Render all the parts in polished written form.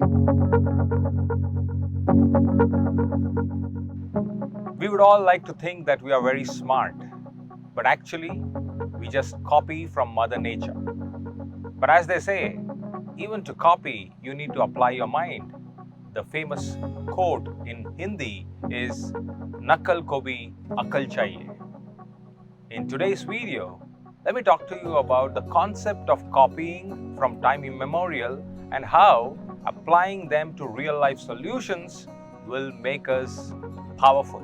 We would all like to think that we are very smart, but actually, we just copy from Mother Nature. But as they say, even to copy, you need to apply your mind. The famous quote in Hindi is Nakal ko bhi akal chahiye. In today's video, let me talk to you about the concept of copying from time immemorial and how applying them to real life solutions will make us powerful.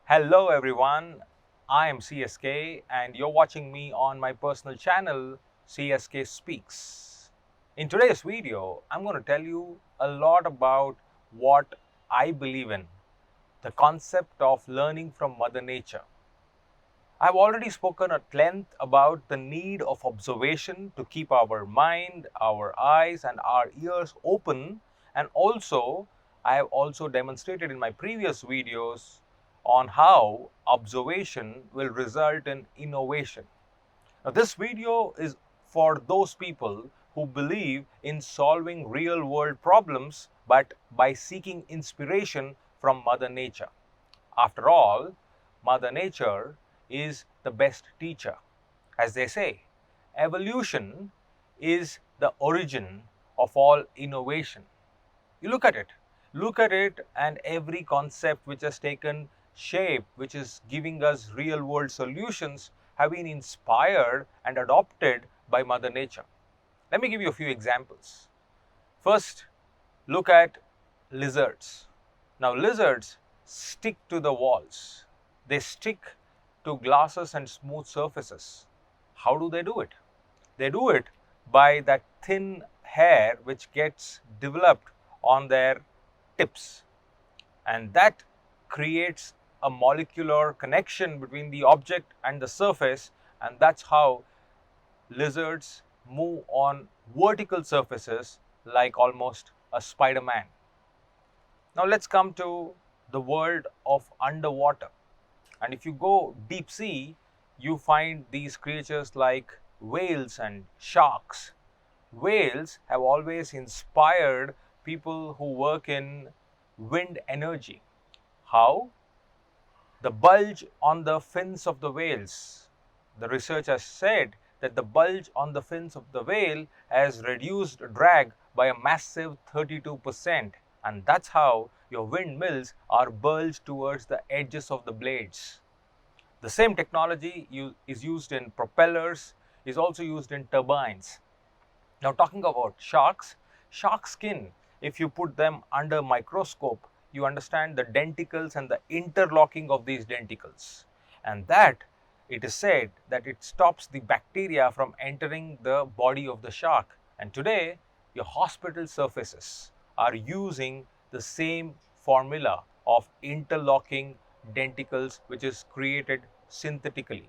Hello everyone, I am CSK and you're watching me on my personal channel CSKSpeaks. In today's video, I'm going to tell you a lot about what I believe in, the concept of learning from Mother Nature. I've already spoken at length about the need of observation to keep our mind, our eyes and our ears open, and also I have also demonstrated in my previous videos on how observation will result in innovation. Now, this video is for those people who believe in solving real world problems but by seeking inspiration from Mother Nature. After all, Mother Nature is the best teacher. As they say, evolution is the origin of all innovation. You look at it, and every concept which has taken shape, which is giving us real world solutions, have been inspired and adopted by Mother Nature. Let me give you a few examples. First, look at lizards. Now, lizards stick to the walls. They stick to glasses and smooth surfaces. How do they do it? They do it by that thin hair which gets developed on their tips, and that creates a molecular connection between the object and the surface, and that's how lizards move on vertical surfaces like almost a Spider-Man. Now let's come to the world of underwater. And if you go deep sea, you find these creatures like whales and sharks. Whales have always inspired people who work in wind energy. How? The bulge on the fins of the whales. The research has said that the bulge on the fins of the whale has reduced drag by a massive 32%, and that's how your windmills are bulged towards the edges of the blades. The same technology is used in propellers, is also used in turbines. Now, talking about sharks, shark skin, if you put them under microscope, you understand the denticles and the interlocking of these denticles. And that, it is said that it stops the bacteria from entering the body of the shark. And today, your hospital surfaces are using the same formula of interlocking denticles, which is created synthetically.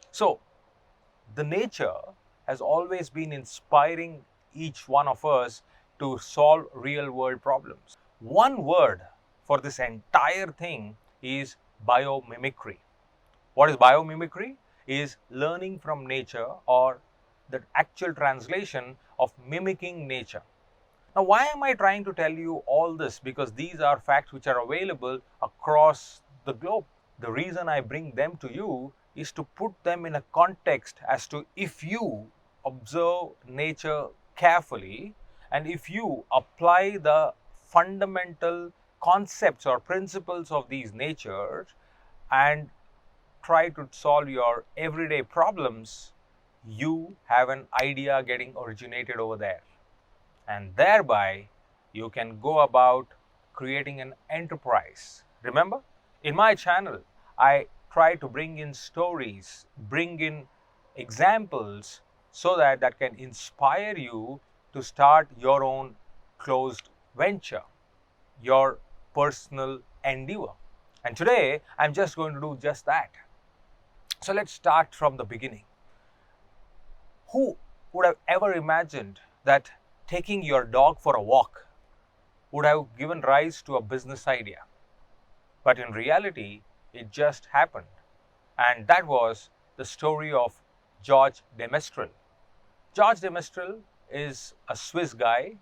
So, the nature has always been inspiring each one of us to solve real world problems. One word for this entire thing is biomimicry. What is biomimicry? Is learning from nature, or the actual translation of mimicking nature. Now, why am I trying to tell you all this? Because these are facts which are available across the globe. The reason I bring them to you is to put them in a context as to, if you observe nature carefully and if you apply the fundamental concepts or principles of these natures and try to solve your everyday problems, you have an idea getting originated over there. And thereby, you can go about creating an enterprise. Remember, in my channel, I try to bring in stories, bring in examples so that can inspire you to start your own closed venture, your personal endeavor. And today, I'm just going to do just that. So let's start from the beginning. would have ever imagined that taking your dog for a walk would have given rise to a business idea? But in reality, it just happened. And that was the story of George de Mestral. George de Mestral is a Swiss guy,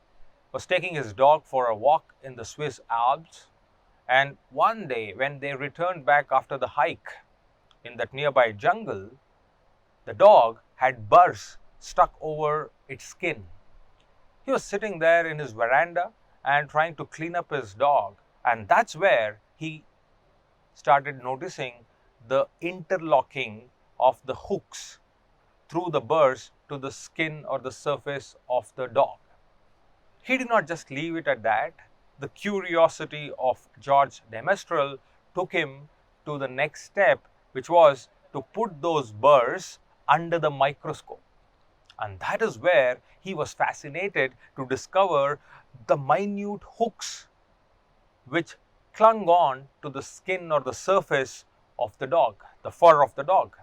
was taking his dog for a walk in the Swiss Alps, and one day when they returned back after the hike in that nearby jungle, the dog had burrs stuck over its skin. He was sitting there in his veranda and trying to clean up his dog, and that's where he started noticing the interlocking of the hooks through the burrs to the skin or the surface of the dog. He did not just leave it at that. The curiosity of George de Mestral took him to the next step, which was to put those burrs under the microscope. And that is where he was fascinated to discover the minute hooks which clung on to the skin or the surface of the dog, the fur of the dog.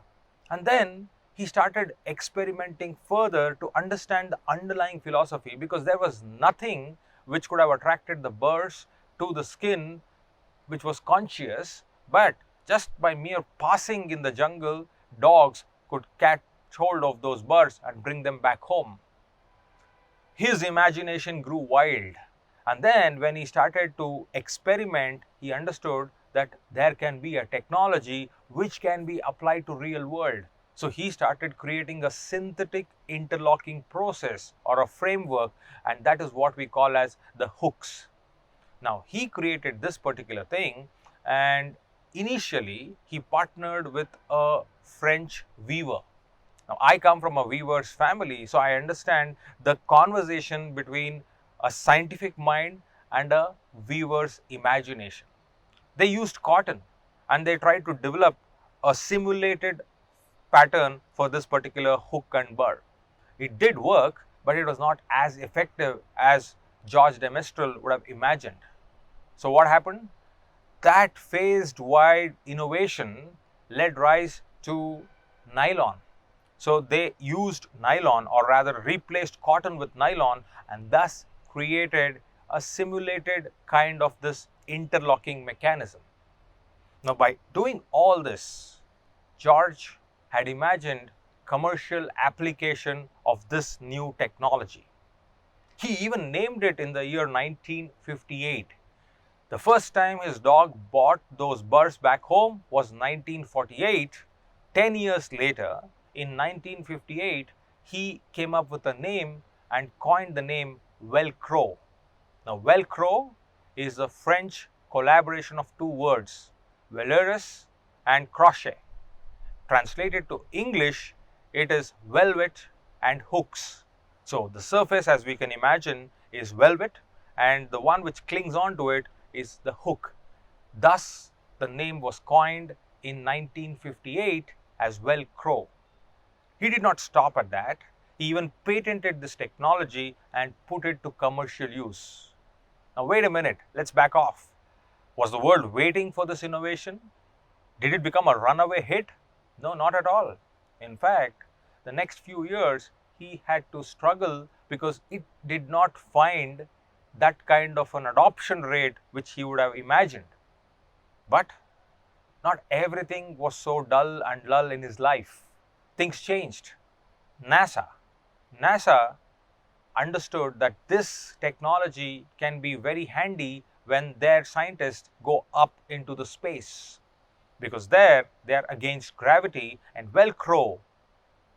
And then he started experimenting further to understand the underlying philosophy, because there was nothing which could have attracted the burrs to the skin which was conscious, but just by mere passing in the jungle, dogs could catch hold of those burrs and bring them back home. His imagination grew wild, and then when he started to experiment, he understood that there can be a technology which can be applied to real world. So he started creating a synthetic interlocking process or a framework, and that is what we call as the hooks. Now he created this particular thing, and initially he partnered with a French weaver. Now I come from a weaver's family, so I understand the conversation between a scientific mind and a weaver's imagination. They used cotton and they tried to develop a simulated pattern for this particular hook and burr. It did work, but it was not as effective as George de Mestral would have imagined. So what happened? That phased wide innovation led rise to nylon. So they used nylon, or rather replaced cotton with nylon, and thus created a simulated kind of this interlocking mechanism. Now by doing all this, George had imagined commercial application of this new technology. He even named it in the year 1958. The first time his dog brought those burrs back home was 1948. 10 years later, in 1958, he came up with a name and coined the name Velcro. Now, Velcro is a French collaboration of two words, velurus and crochet. Translated to English, it is velvet and hooks. So the surface, as we can imagine, is velvet, and the one which clings onto it is the hook. Thus, the name was coined in 1958 as Velcro. He did not stop at that. He even patented this technology and put it to commercial use. Now wait a minute, let's back off. Was the world waiting for this innovation? Did it become a runaway hit? No, not at all. In fact, the next few years he had to struggle because it did not find that kind of an adoption rate which he would have imagined. But not everything was so dull and lull in his life. Things changed. NASA understood that this technology can be very handy when their scientists go up into the space, because there they are against gravity, and Velcro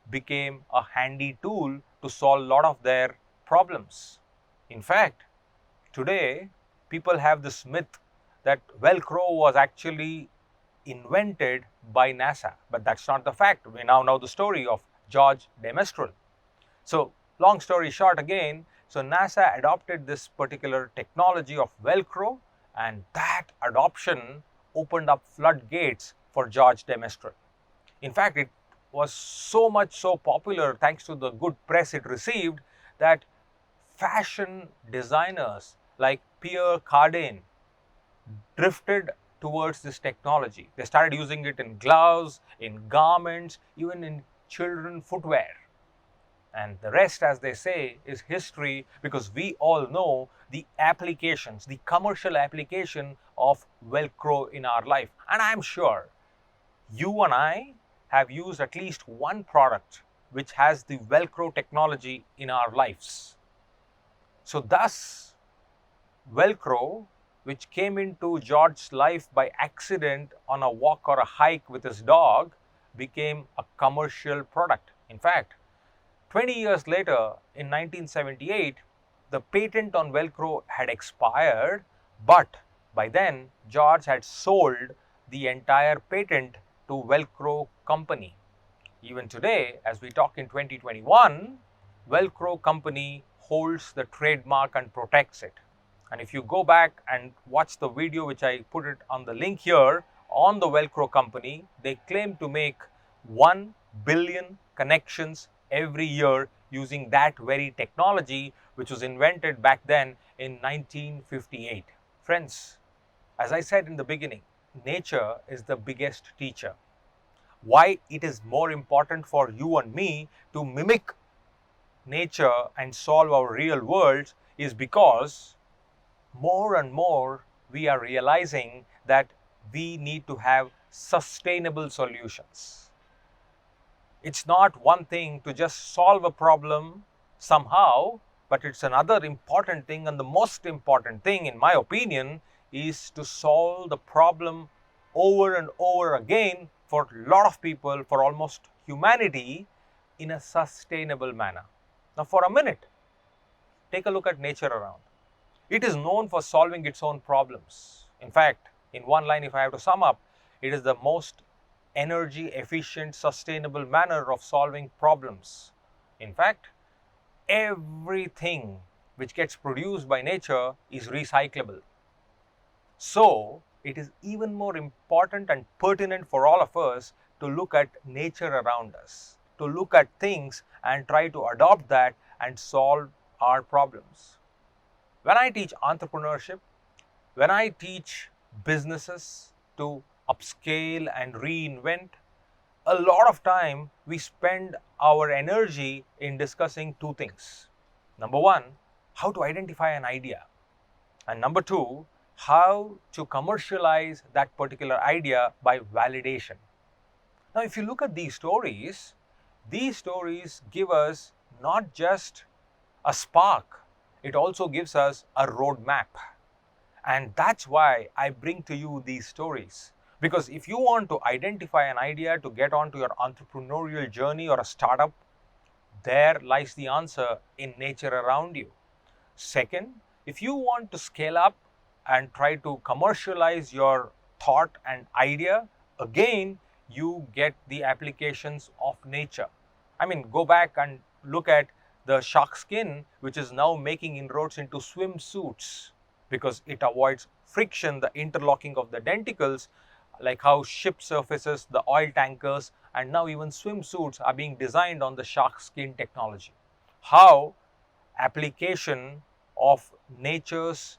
became a handy tool to solve a lot of their problems. In fact, today people have this myth that Velcro was actually invented by NASA, but that's not the fact. We now know the story of George de Mestral. So long story short again, so NASA adopted this particular technology of Velcro, and that adoption opened up floodgates for George de Mestral. In fact, it was so much so popular thanks to the good press it received that fashion designers like Pierre Cardin drifted towards this technology. They started using it in gloves, in garments, even in children footwear. And the rest, as they say, is history, because we all know the applications, the commercial application of Velcro in our life. And I'm sure you and I have used at least one product which has the Velcro technology in our lives. So thus, Velcro, which came into George's life by accident on a walk or a hike with his dog, became a commercial product. In fact, 20 years later, in 1978, the patent on Velcro had expired, but by then George had sold the entire patent to Velcro company. Even today, as we talk in 2021, Velcro company holds the trademark and protects it. And if you go back and watch the video, which I put it on the link here, on the Velcro company, they claim to make 1 billion connections every year using that very technology, which was invented back then in 1958. Friends, as I said in the beginning, nature is the biggest teacher. Why it is more important for you and me to mimic nature and solve our real worlds is because more and more we are realizing that we need to have sustainable solutions. It's not one thing to just solve a problem somehow, but it's another important thing, and the most important thing, in my opinion, is to solve the problem over and over again for a lot of people, for almost humanity, in a sustainable manner. Now, for a minute, take a look at nature around. It is known for solving its own problems. In fact, in one line, if I have to sum up, it is the most energy efficient, sustainable manner of solving problems. In fact, everything which gets produced by nature is recyclable. So, it is even more important and pertinent for all of us to look at nature around us, to look at things and try to adopt that and solve our problems. When I teach entrepreneurship, when I teach businesses to upscale and reinvent, a lot of time we spend our energy in discussing two things. Number one, how to identify an idea. And number two, how to commercialize that particular idea by validation. Now, if you look at these stories give us not just a spark, it also gives us a roadmap. And that's why I bring to you these stories. Because if you want to identify an idea to get onto your entrepreneurial journey or a startup, there lies the answer in nature around you. Second, if you want to scale up and try to commercialize your thought and idea, again, you get the applications of nature. I mean, go back and look at the shark skin, which is now making inroads into swimsuits because it avoids friction, the interlocking of the denticles, like how ship surfaces, the oil tankers, and now even swimsuits are being designed on the shark skin technology. How application of nature's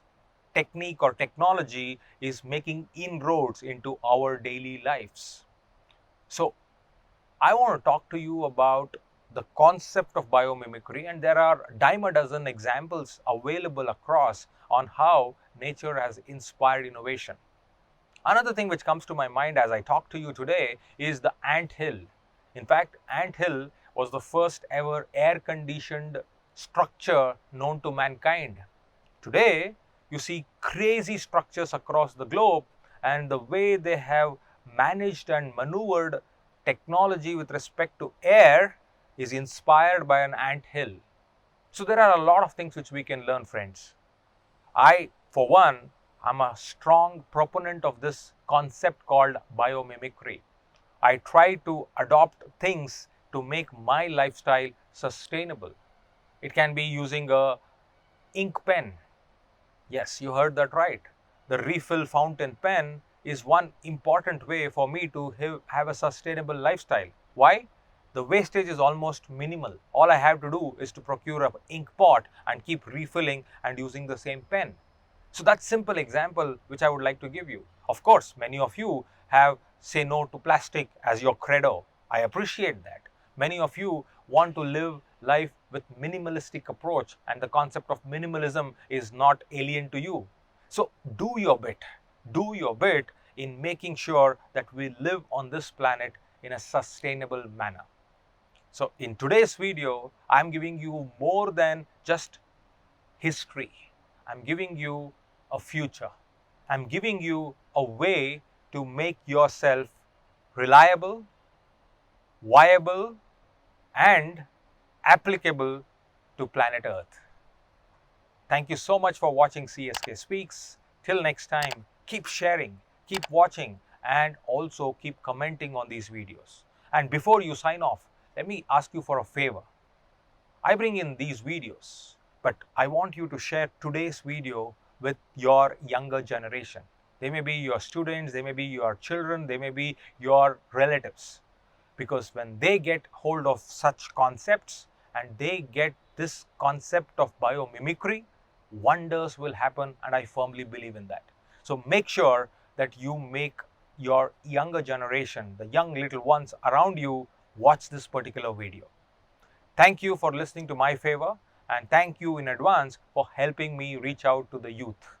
technique or technology is making inroads into our daily lives. So, I want to talk to you about the concept of biomimicry, and there are dime a dozen examples available across on how nature has inspired innovation. Another thing which comes to my mind as I talk to you today is the ant hill. In fact, ant hill was the first ever air-conditioned structure known to mankind. Today, you see crazy structures across the globe, and the way they have managed and maneuvered technology with respect to air is inspired by an ant hill. So there are a lot of things which we can learn, friends. I, for one, am a strong proponent of this concept called biomimicry. I try to adopt things to make my lifestyle sustainable. It can be using a ink pen. Yes, you heard that right. The refill fountain pen is one important way for me to have a sustainable lifestyle. Why? The wastage is almost minimal. All I have to do is to procure an ink pot and keep refilling and using the same pen. So that's simple example which I would like to give you. Of course, many of you have say no to plastic as your credo. I appreciate that. Many of you want to live life with minimalistic approach, and the concept of minimalism is not alien to you. So do your bit. Do your bit in making sure that we live on this planet in a sustainable manner. So in today's video, I'm giving you more than just history. I'm giving you a future. I'm giving you a way to make yourself reliable, viable, and applicable to planet Earth. Thank you so much for watching CSK Speaks. Till next time, keep sharing, keep watching, and also keep commenting on these videos. And before you sign off, let me ask you for a favor. I bring in these videos, but I want you to share today's video with your younger generation. They may be your students, they may be your children, they may be your relatives. Because when they get hold of such concepts and they get this concept of biomimicry, wonders will happen, and I firmly believe in that. So make sure that you make your younger generation, the young little ones around you, watch this particular video. Thank you for listening to my favor, and thank you in advance for helping me reach out to the youth.